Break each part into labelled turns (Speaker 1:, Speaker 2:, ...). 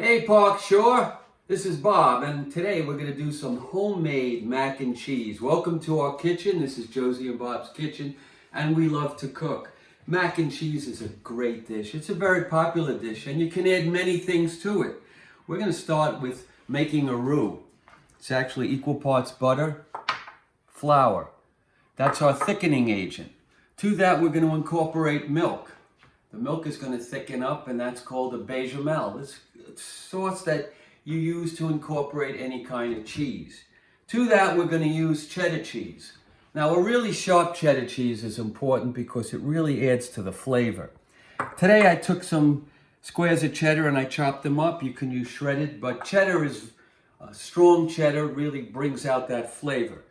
Speaker 1: Hey Park Shore, this is Bob, and today we're going to do some homemade mac and cheese. Welcome to our kitchen. This is Josie and Bob's kitchen, and we love to cook. Mac and cheese is a great dish. It's a very popular dish, and you can add many things to it. We're going to start with making a roux. It's actually equal parts butter, flour. That's our thickening agent. To that, we're going to incorporate milk. The milk is going to thicken up, and that's called a bechamel. It's a sauce that you use to incorporate any kind of cheese. To that, we're going to use cheddar cheese. Now, a really sharp cheddar cheese is important because it really adds to the flavor. Today, I took some squares of cheddar and I chopped them up. You can use shredded, but cheddar is strong cheddar, really brings out that flavor.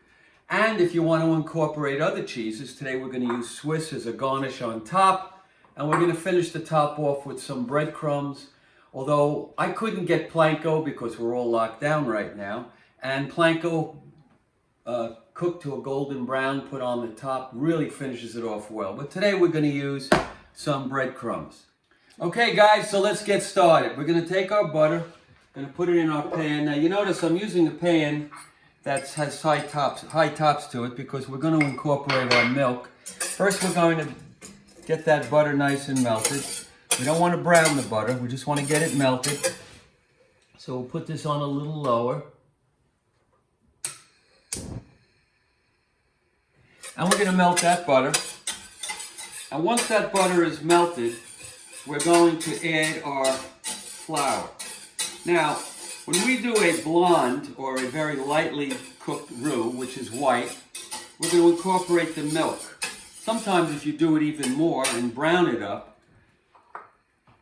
Speaker 1: And if you want to incorporate other cheeses, today we're going to use Swiss as a garnish on top. And we're going to finish the top off with some breadcrumbs. Although I couldn't get planko because we're all locked down right now. And planko cooked to a golden brown, put on the top, really finishes it off well. But today we're going to use some breadcrumbs. Okay guys, so let's get started. We're going to take our butter, going to put it in our pan. Now you notice I'm using a pan that has high tops to it because we're going to incorporate our milk. First we're going to get that butter nice and melted. We don't want to brown the butter, we just want to get it melted. So we'll put this on a little lower. And we're going to melt that butter. And once that butter is melted, we're going to add our flour. Now, when we do a blonde or a very lightly cooked roux, which is white, we're going to incorporate the milk. Sometimes if you do it even more and brown it up,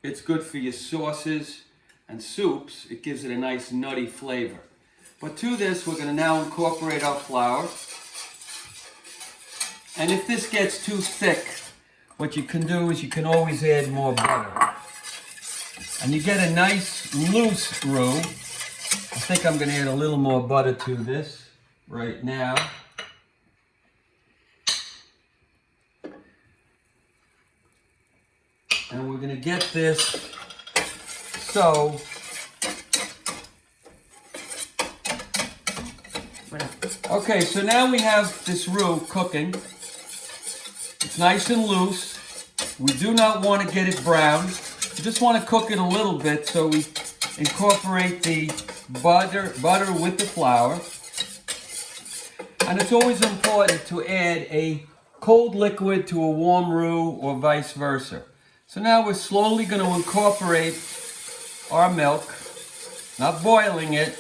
Speaker 1: it's good for your sauces and soups. It gives it a nice nutty flavor. But to this, we're going to now incorporate our flour. And if this gets too thick, what you can do is you can always add more butter. And you get a nice loose roux. I think I'm going to add a little more butter to this right now. And we're going to get this so okay, so now we have this roux cooking. It's nice and loose. We do not want to get it brown. We just want to cook it a little bit, so we incorporate the butter with the flour. And it's always important to add a cold liquid to a warm roux or vice versa. So now we're slowly going to incorporate our milk, not boiling it.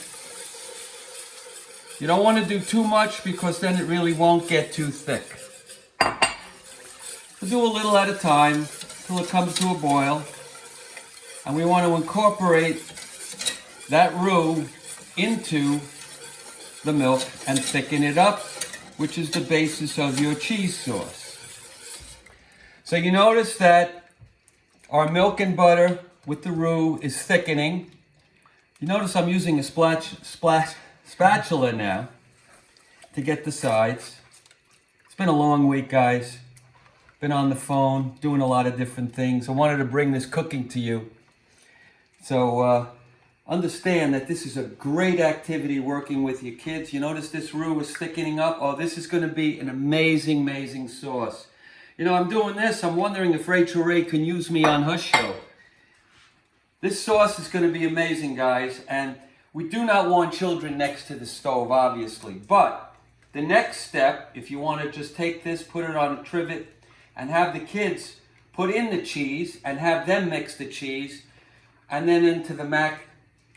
Speaker 1: You don't want to do too much because then it really won't get too thick. We'll do a little at a time until it comes to a boil. And we want to incorporate that roux into the milk and thicken it up, which is the basis of your cheese sauce. So you notice that our milk and butter with the roux is thickening. You notice I'm using a spatula now to get the sides. It's been a long week, guys. Been on the phone, doing a lot of different things. I wanted to bring this cooking to you. So understand that this is a great activity working with your kids. You notice this roux is thickening up. Oh, this is going to be an amazing, amazing sauce. You know, I'm doing this. I'm wondering if Rachel Ray can use me on her show. This sauce is going to be amazing, guys. And we do not want children next to the stove, obviously. But the next step, if you want to just take this, put it on a trivet, and have the kids put in the cheese and have them mix the cheese, and then into the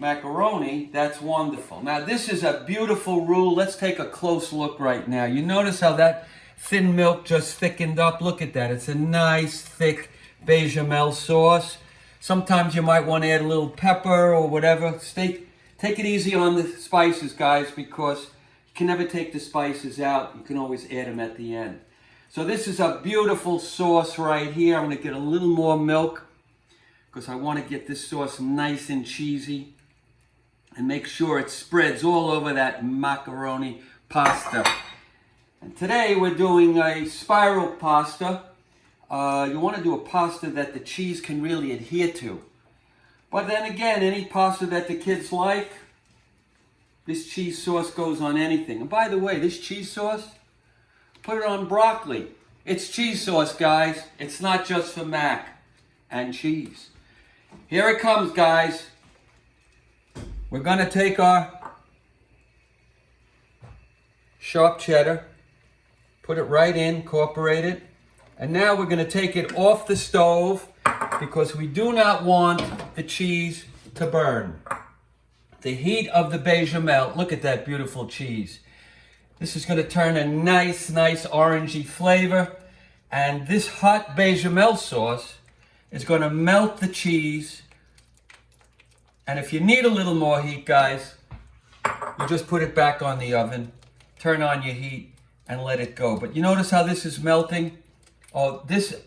Speaker 1: macaroni, that's wonderful. Now, this is a beautiful roux. Let's take a close look right now. You notice how that thin milk just thickened up. Look at that. It's a nice, thick bechamel sauce. Sometimes you might want to add a little pepper or whatever. Take it easy on the spices, guys, because you can never take the spices out. You can always add them at the end. So this is a beautiful sauce right here. I'm going to get a little more milk because I want to get this sauce nice and cheesy and make sure it spreads all over that macaroni pasta. And today we're doing a spiral pasta. You want to do a pasta that the cheese can really adhere to. But then again, any pasta that the kids like, this cheese sauce goes on anything. And by the way, this cheese sauce, put it on broccoli. It's cheese sauce, guys. It's not just for mac and cheese. Here it comes, guys. We're gonna take our sharp cheddar, put it right in, incorporate it. And now we're gonna take it off the stove because we do not want the cheese to burn. The heat of the bechamel, look at that beautiful cheese. This is gonna turn a nice orangey flavor. And this hot bechamel sauce is gonna melt the cheese. And if you need a little more heat, guys, you just put it back on the oven, turn on your heat, and let it go. But you notice how this is melting? Oh, this,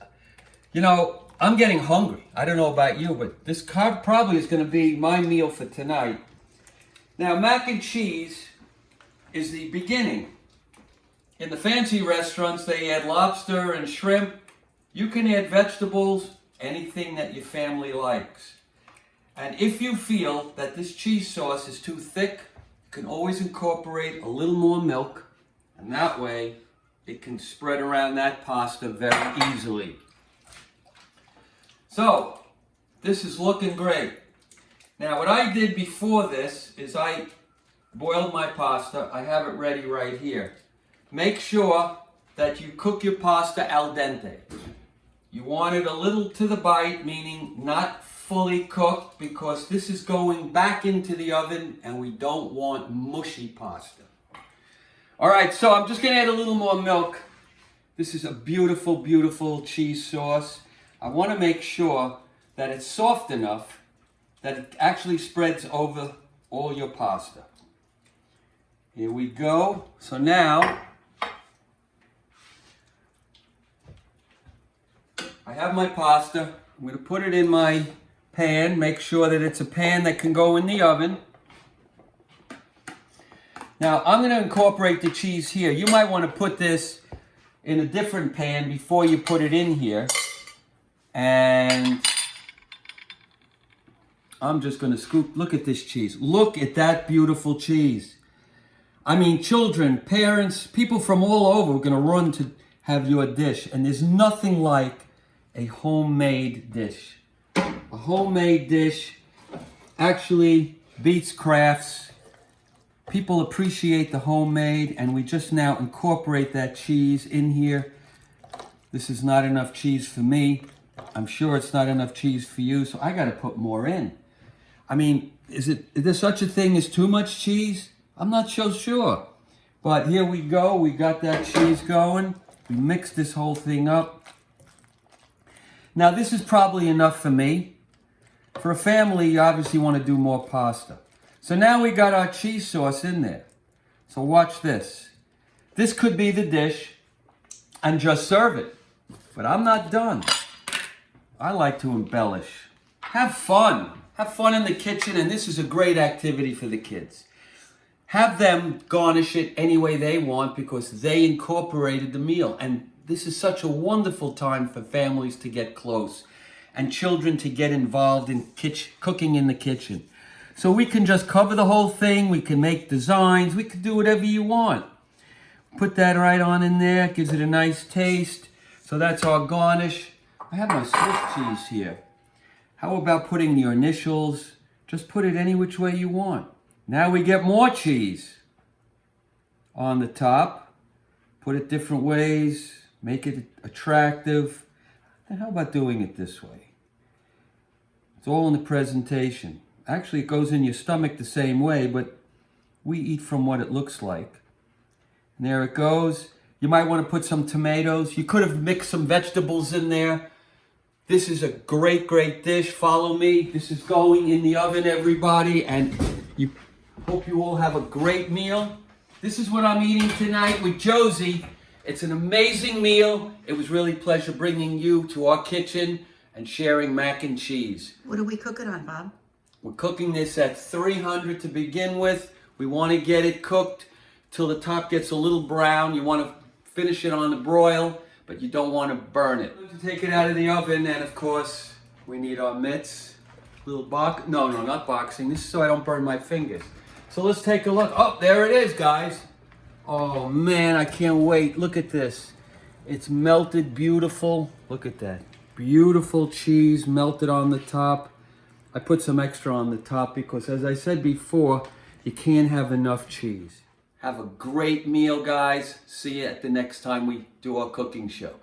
Speaker 1: you know, I'm getting hungry. I don't know about you, but this probably is gonna be my meal for tonight. Now, mac and cheese is the beginning. In the fancy restaurants, they add lobster and shrimp. You can add vegetables, anything that your family likes. And if you feel that this cheese sauce is too thick, you can always incorporate a little more milk, and that way it can spread around that pasta very easily. So, this is looking great. Now, what I did before this is I boiled my pasta. I have it ready right here. Make sure that you cook your pasta al dente. You want it a little to the bite, meaning not fully cooked, because this is going back into the oven and we don't want mushy pasta. All right, so I'm just gonna add a little more milk. This is a beautiful, beautiful cheese sauce. I wanna make sure that it's soft enough that it actually spreads over all your pasta. Here we go. So now, I have my pasta. I'm going to put it in my pan. Make sure that it's a pan that can go in the oven. Now, I'm going to incorporate the cheese here. You might want to put this in a different pan before you put it in here. And I'm just going to scoop. Look at this cheese. Look at that beautiful cheese. I mean, children, parents, people from all over are going to run to have your dish. And there's nothing like a homemade dish. A homemade dish actually beats crafts. People appreciate the homemade, and we just now incorporate that cheese in here. This is not enough cheese for me. I'm sure it's not enough cheese for you, so I gotta put more in. I mean, is there such a thing as too much cheese? I'm not so sure. But here we go, we got that cheese going. We mix this whole thing up. Now, this is probably enough for me. For a family, you obviously want to do more pasta. So now we got our cheese sauce in there. So watch this. This could be the dish and just serve it. But I'm not done. I like to embellish. Have fun. Have fun in the kitchen, and this is a great activity for the kids. Have them garnish it any way they want because they incorporated the meal. And this is such a wonderful time for families to get close and children to get involved in cooking in the kitchen. So we can just cover the whole thing. We can make designs. We can do whatever you want. Put that right on in there. Gives it a nice taste. So that's our garnish. I have my Swiss cheese here. How about putting your initials? Just put it any which way you want. Now we get more cheese on the top. Put it different ways. Make it attractive. And how about doing it this way? It's all in the presentation. Actually, it goes in your stomach the same way, but we eat from what it looks like. And there it goes. You might want to put some tomatoes. You could have mixed some vegetables in there. This is a great, great dish. Follow me. This is going in the oven, everybody. And you hope you all have a great meal. This is what I'm eating tonight with Josie. It's an amazing meal. It was really a pleasure bringing you to our kitchen and sharing mac and cheese.
Speaker 2: What are we cooking on, Bob?
Speaker 1: We're cooking this at 300 to begin with. We want to get it cooked till the top gets a little brown. You want to finish it on the broil, but you don't want to burn it. To take it out of the oven, and of course, we need our mitts. Little box, no, not boxing. This is so I don't burn my fingers. So let's take a look. Oh, there it is, guys. Oh man, I can't wait. Look at this. It's melted beautiful. Look at that. Beautiful cheese melted on the top. I put some extra on the top because, as I said before, you can't have enough cheese. Have a great meal, guys. See you at the next time we do our cooking show.